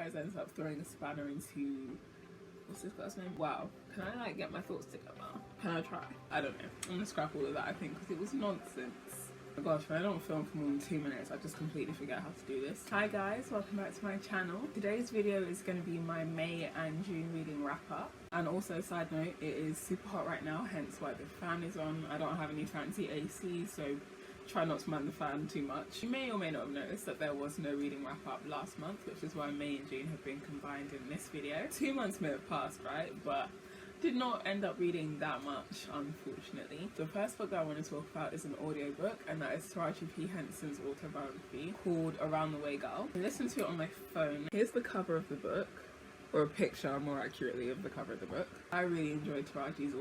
always ends up throwing a spanner into, what's this guy's name? Wow. Can I like get my thoughts together? Can I try? I don't know. I'm gonna scrap all of that, I think, because it was nonsense. Oh my gosh, when I don't film for more than 2 minutes, I just completely forget how to do this. Hi guys, welcome back to my channel. Today's video is going to be my May and June reading wrap up. And also, side note, it is super hot right now, hence why the fan is on. I don't have any fancy AC, so try not to mind the fan too much. You may or may not have noticed that there was no reading wrap up last month, which is why May and June have been combined in this video. 2 months may have passed, right? But did not end up reading that much, unfortunately. The first book that I want to talk about is an audiobook, and that is Taraji P. Henson's autobiography called Around the Way Girl. I listened to it on my phone. Here's the cover of the book, or a picture more accurately of the cover of the book. I really enjoyed Taraji's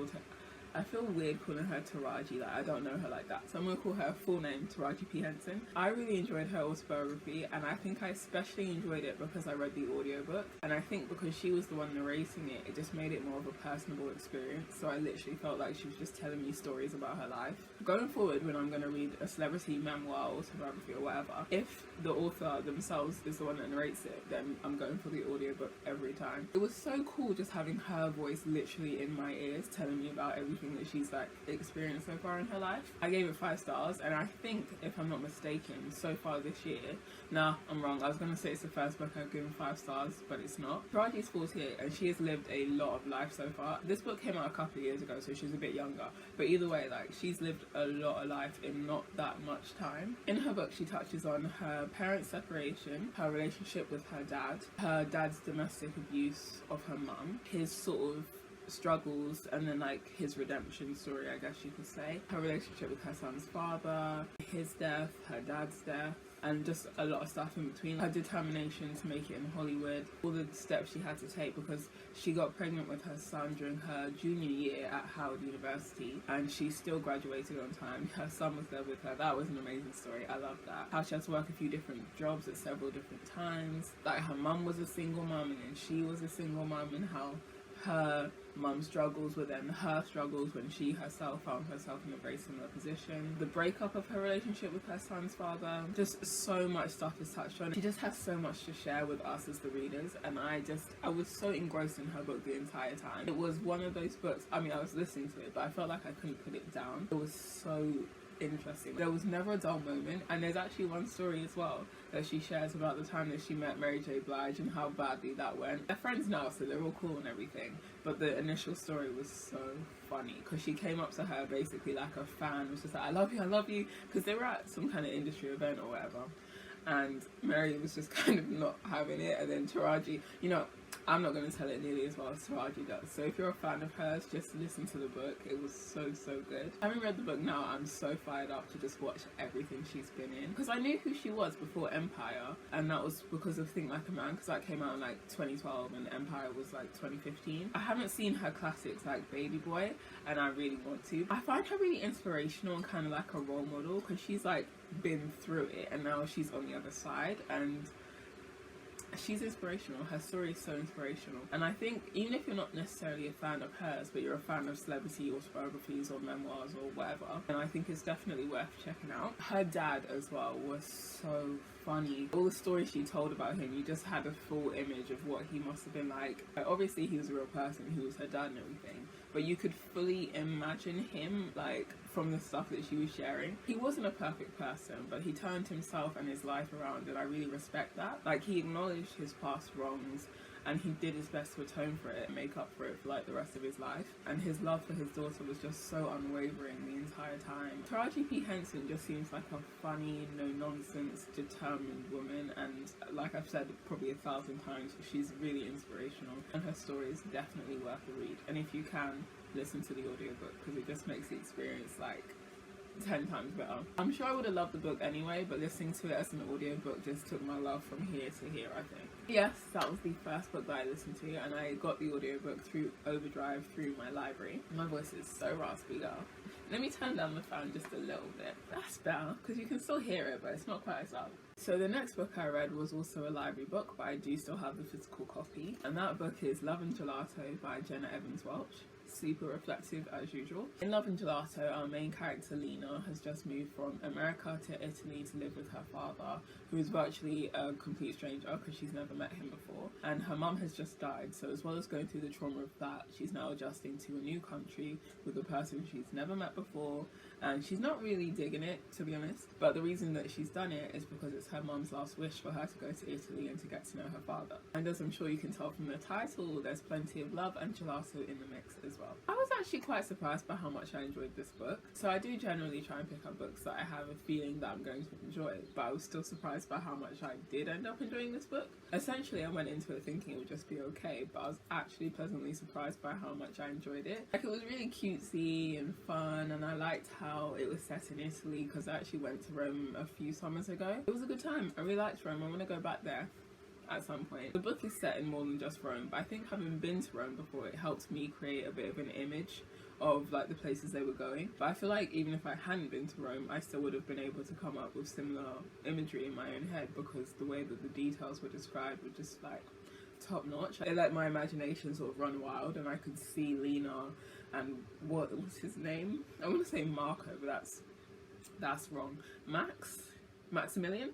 I feel weird calling her Taraji, like I don't know her like that, so I'm gonna call her full name Taraji P. Henson. I really enjoyed her autobiography, and I think I especially enjoyed it because I read the audiobook, and I think because she was the one narrating it, it just made it more of a personable experience. So I literally felt like she was just telling me stories about her life. Going forward, when I'm gonna read a celebrity memoir, autobiography, or whatever, if the author themselves is the one that narrates it, then I'm going for the audiobook every time. It was so cool just having her voice literally in my ears telling me about everything that she's like experienced so far in her life. I gave it 5 stars, and I think, if I'm not mistaken, so far this year, nah, I'm wrong, I was gonna say it's the first book I've given 5 stars, but it's not. Taraji's 48 and she has lived a lot of life so far. This book came out a couple of years ago, so she's a bit younger, but either way, like, she's lived a lot of life in not that much time. In her book, she touches on her parents' separation, her relationship with her dad's domestic abuse of her mum, his sort of struggles, and then like his redemption story, I guess you could say, her relationship with her son's father, his death, her dad's death, and just a lot of stuff in between. Her determination to make it in Hollywood, all the steps she had to take, because she got pregnant with her son during her junior year at Howard University, and she still graduated on time. Her son was there with her. That was an amazing story. I love that. How she had to work a few different jobs at several different times. Like, her mum was a single mum, and then she was a single mum, and how her mum's struggles were then her struggles when she herself found herself in a very similar position. The breakup of her relationship with her son's father. Just so much stuff is touched on. She just has so much to share with us as the readers, and I was so engrossed in her book the entire time. It was one of those books, I mean, I was listening to it, but I felt like I couldn't put it down. It was so interesting. There was never a dull moment, and there's actually one story as well that she shares about the time that she met Mary J. Blige and how badly that went. They're friends now, so they're all cool and everything, but the initial story was so funny because she came up to her basically like a fan, was just like, I love you, because they were at some kind of industry event or whatever, and Mary was just kind of not having it, and then Taraji, you know, I'm not going to tell it nearly as well as Taraji does, so if you're a fan of hers, just listen to the book. It was so good. Having read the book now, I'm so fired up to just watch everything she's been in, because I knew who she was before Empire, and that was because of Think Like a Man, because that came out in like 2012 and Empire was like 2015. I haven't seen her classics like Baby Boy, and I really want to. I find her really inspirational and kind of like a role model, because she's like been through it and now she's on the other side, and she's inspirational. Her story is so inspirational, and I think even if you're not necessarily a fan of hers, but you're a fan of celebrity autobiographies or memoirs or whatever, and I think it's definitely worth checking out. Her dad as well was so funny. All the stories she told about him, you just had a full image of what he must have been like. Obviously he was a real person, he was her dad and everything, but you could fully imagine him, like, from the stuff that she was sharing. He wasn't a perfect person, but he turned himself and his life around, and I really respect that. Like, he acknowledged his past wrongs, and he did his best to atone for it and make up for it for like the rest of his life, and his love for his daughter was just so unwavering the entire time. Taraji P. Henson just seems like a funny, no-nonsense, determined woman, and like I've said probably 1,000 times, she's really inspirational, and her story is definitely worth a read. And if you can, listen to the audiobook, because it just makes the experience like 10 times better. I'm sure I would have loved the book anyway, but listening to it as an audiobook just took my love from here to here, I think. Yes, that was the first book that I listened to, and I got the audiobook through Overdrive through my library. My voice is so raspy, girl. Let me turn down the fan just a little bit. That's better, because you can still hear it, but it's not quite as loud. So the next book I read was also a library book, but I do still have the physical copy, and that book is Love and Gelato by Jenna Evans Welch. super reflective as usual. In Love and Gelato, our main character Lena has just moved from America to Italy to live with her father, who is virtually a complete stranger because she's never met him before, and her mum has just died. So as well as going through the trauma of that, she's now adjusting to a new country with a person she's never met before, and she's not really digging it, to be honest. But the reason that she's done it is because it's her mum's last wish for her to go to Italy and to get to know her father. And as I'm sure you can tell from the title, there's plenty of love and gelato in the mix as well. I was actually quite surprised by how much I enjoyed this book. So I do generally try and pick up books that I have a feeling that I'm going to enjoy, but I was still surprised by how much I did end up enjoying this book. Essentially, I went into it thinking it would just be okay, but I was actually pleasantly surprised by how much I enjoyed it. Like, it was really cutesy and fun, and I liked how it was set in Italy because I actually went to Rome a few summers ago. It was a good time. I really liked Rome. I want to go back there at some point. The book is set in more than just Rome, but I think having been to Rome before, it helped me create a bit of an image of like the places they were going. But I feel like even if I hadn't been to Rome, I still would have been able to come up with similar imagery in my own head, because the way that the details were described were just like top notch. It let my imagination sort of run wild, and I could see Lena and what was his name? I want to say Marco, but that's wrong. Maximilian?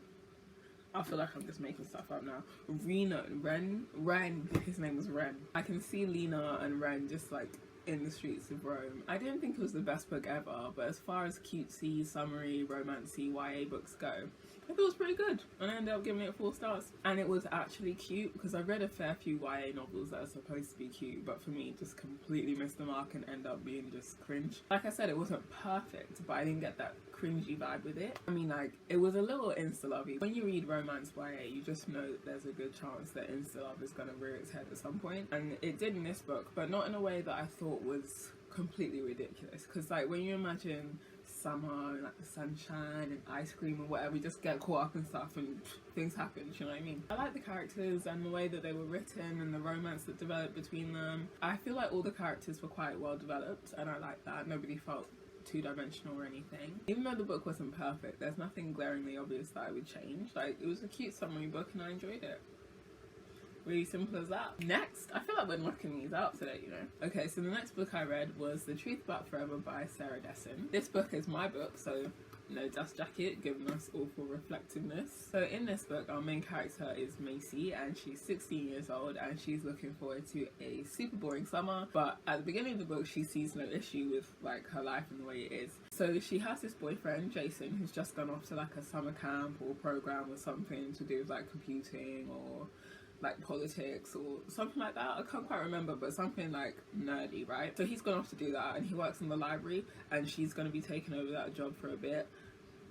I feel like I'm just making stuff up now. Ren, his name was Ren. I can see Lena and Ren just like in the streets of Rome. I didn't think it was the best book ever, but as far as cutesy, summary, romancy, YA books go, I thought it was pretty good, and I ended up giving it 4 stars. And it was actually cute, because I've read a fair few YA novels that are supposed to be cute, but for me, just completely missed the mark and ended up being just cringe. Like I said, it wasn't perfect, but I didn't get that cringy vibe with it. I mean, like, it was a little insta-lovey. When you read romance YA, you just know that there's a good chance that insta-love is going to rear its head at some point, and it did in this book, but not in a way that I thought was completely ridiculous. Because like, when you imagine summer and like the sunshine and ice cream and whatever, we just get caught up in stuff and things happen, you know what I mean? I like the characters and the way that they were written and the romance that developed between them. I feel like all the characters were quite well developed, and I like that. Nobody felt two-dimensional or anything. Even though the book wasn't perfect, there's nothing glaringly obvious that I would change. Like, it was a cute summary book and I enjoyed it. Really simple as that. Next, I feel like we're knocking these out today, you know. Okay, so the next book I read was The Truth About Forever by Sarah Dessen. This book is my book, so no dust jacket, giving us awful reflectiveness. So in this book, our main character is Macy, and she's 16 years old, and she's looking forward to a super boring summer. But at the beginning of the book, she sees no issue with like her life and the way it is. So she has this boyfriend, Jason, who's just gone off to like a summer camp or program or something to do with like computing or like politics or something like that. I can't quite remember, but something like nerdy, right? So he's gone off to do that, and he works in the library, and she's going to be taking over that job for a bit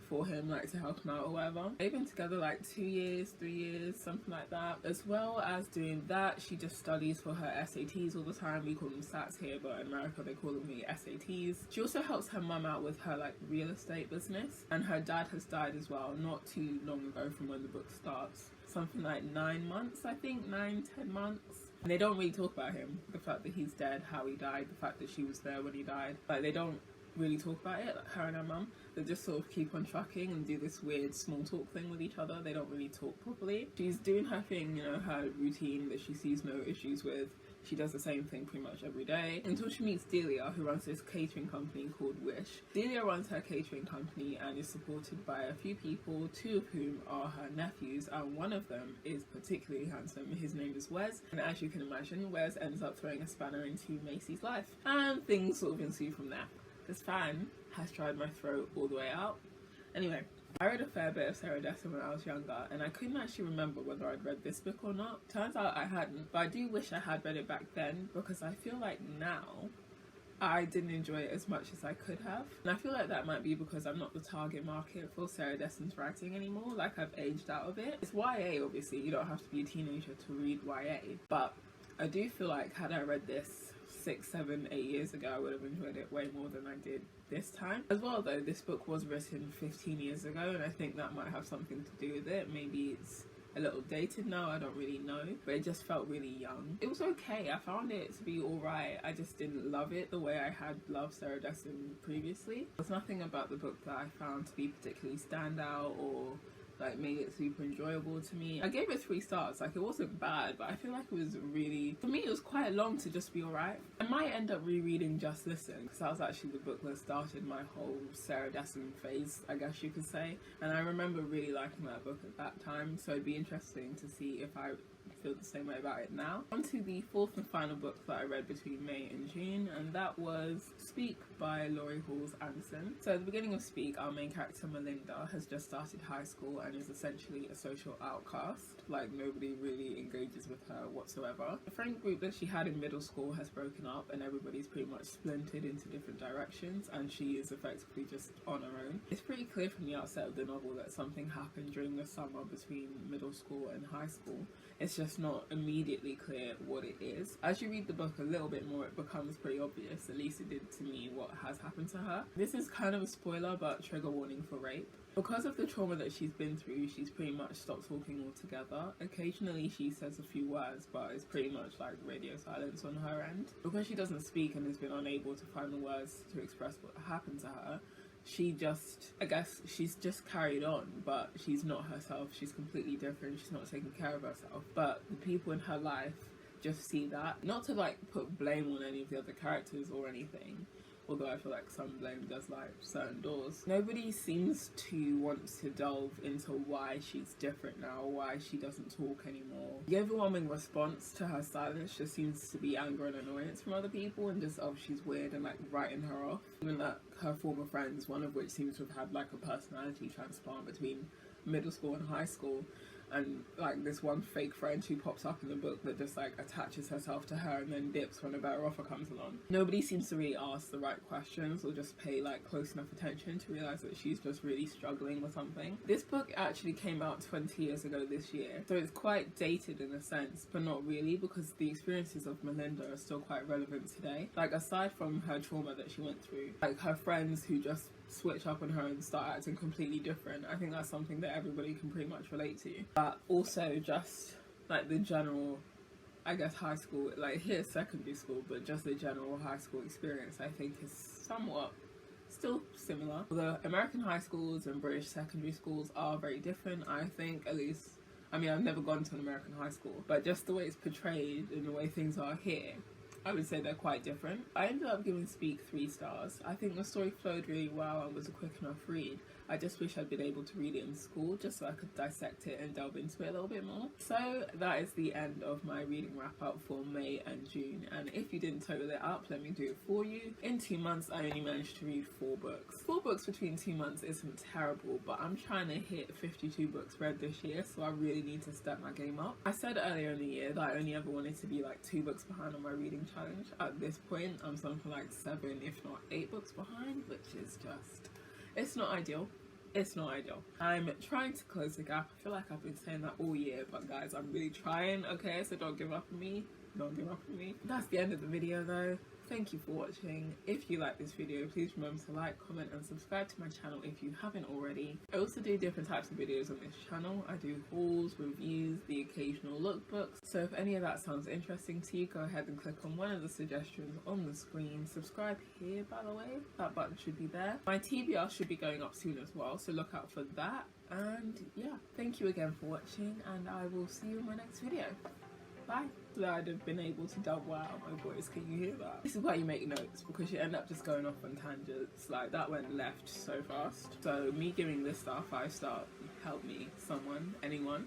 for him, like to help him out or whatever. They've been together like 2 years, 3 years, something like that. As well as doing that, she just studies for her SATs all the time. We call them SATs here, but in America they call them the SATs. She also helps her mum out with her like real estate business, and her dad has died as well, not too long ago from when the book starts. Something like 9 months, I think, 9-10 months. And they don't really talk about him, the fact that he's dead, how he died, the fact that she was there when he died. Like, they don't really talk about it, like her and her mum. They just sort of keep on trucking and do this weird small talk thing with each other. They don't really talk properly. She's doing her thing, you know, her routine that she sees no issues with. She does the same thing pretty much every day until she meets Delia, who runs this catering company called Wish. Delia runs her catering company and is supported by a few people, 2 of whom are her nephews, and one of them is particularly handsome. His name is Wes, and as you can imagine, Wes ends up throwing a spanner into Macy's life, and things sort of ensue from there. This fan has tried my throat all the way out. Anyway, I read a fair bit of Sarah Dessen when I was younger, and I couldn't actually remember whether I'd read this book or not. Turns out I hadn't, but I do wish I had read it back then, because I feel like now I didn't enjoy it as much as I could have. And I feel like that might be because I'm not the target market for Sarah Dessen's writing anymore. Like, I've aged out of it. It's YA, obviously. You don't have to be a teenager to read YA. But I do feel like had I read this 6, 7, 8 years ago, I would have enjoyed it way more than I did this time. As well, though, this book was written 15 years ago, and I think that might have something to do with it. Maybe it's a little dated now, I don't really know, but it just felt really young. It was okay. I found it to be alright. I just didn't love it the way I had loved Sarah Dessen previously. There's nothing about the book that I found to be particularly standout or like made it super enjoyable to me. I gave it 3 stars. Like, it wasn't bad, but I feel like it was really, for me, it was quite long to just be alright. I might end up rereading Just Listen, because that was actually the book that started my whole Sarah Dessen phase, I guess you could say. And I remember really liking that book at that time, so it'd be interesting to see if I feel the same way about it now. On to the 4th and final book that I read between May and June, and that was Speak by Laurie Halls Anderson. So at the beginning of Speak, our main character Melinda has just started high school and is essentially a social outcast. Like, nobody really engages with her whatsoever. The friend group that she had in middle school has broken up and everybody's pretty much splintered into different directions, and she is effectively just on her own. It's pretty clear from the outset of the novel that something happened during the summer between middle school and high school. It's just not immediately clear what it is. As you read the book a little bit more, it becomes pretty obvious, at least it did to me, what has happened to her. This is kind of a spoiler, but trigger warning for rape. Because of the trauma that she's been through, she's pretty much stopped talking altogether. Occasionally she says a few words, but it's pretty much like radio silence on her end. Because she doesn't speak and has been unable to find the words to express what happened to her, she just, I guess, she's just carried on, but she's not herself. She's completely different. She's not taking care of herself. But the people in her life just see that. Not to like put blame on any of the other characters or anything, although I feel like some blame does like certain doors. Nobody seems to want to delve into why she's different now, why she doesn't talk anymore. The overwhelming response to her silence just seems to be anger and annoyance from other people, and just, oh, she's weird, and like writing her off. Even that her former friends, one of which seems to have had like a personality transplant between middle school and high school, and like this one fake friend who pops up in the book that just like attaches herself to her and then dips when a better offer comes along. Nobody seems to really ask the right questions or just pay like close enough attention to realize that she's just really struggling with something. This book actually came out 20 years ago this year, so it's quite dated in a sense, but not really, because the experiences of Melinda are still quite relevant today. Like, aside from her trauma that she went through, like her friends who just switch up on her and start acting completely different, I think that's something that everybody can pretty much relate to. But also just like the general, I guess, high school, like here's secondary school, but just the general high school experience I think is somewhat still similar. Although American high schools and British secondary schools are very different, I think, at least. I mean, I've never gone to an American high school, but just the way it's portrayed and the way things are here, I would say they're quite different. I ended up giving Speak 3 stars. I think the story flowed really well and was a quick enough read. I just wish I'd been able to read it in school just so I could dissect it and delve into it a little bit more. So that is the end of my reading wrap up for May and June, and if you didn't total it up, let me do it for you. In 2 months I only managed to read 4 books. 4 books between 2 months isn't terrible, but I'm trying to hit 52 books read this year, so I really need to step my game up. I said earlier in the year that I only ever wanted to be like 2 books behind on my reading challenge. At this point I'm something like 7 if not 8 books behind, which is just, it's not ideal. It's not ideal. I'm trying to close the gap. I feel like I've been saying that all year, but guys, I'm really trying, okay? So don't give up on me. Don't give up on me. That's the end of the video though. Thank you for watching. If you like this video, please remember to like, comment and subscribe to my channel if you haven't already. I also do different types of videos on this channel. I do hauls, reviews, the occasional lookbooks. So if any of that sounds interesting to you, go ahead and click on one of the suggestions on the screen. Subscribe here, by the way. That button should be there. My TBR should be going up soon as well, so look out for that. And yeah, thank you again for watching, and I will see you in my next video. Bye. I'd have been able to double out my voice. Can you hear that? This is why you make notes, because you end up just going off on tangents. Like, that went left so fast. So me giving this stuff 5 star, help me, someone, anyone.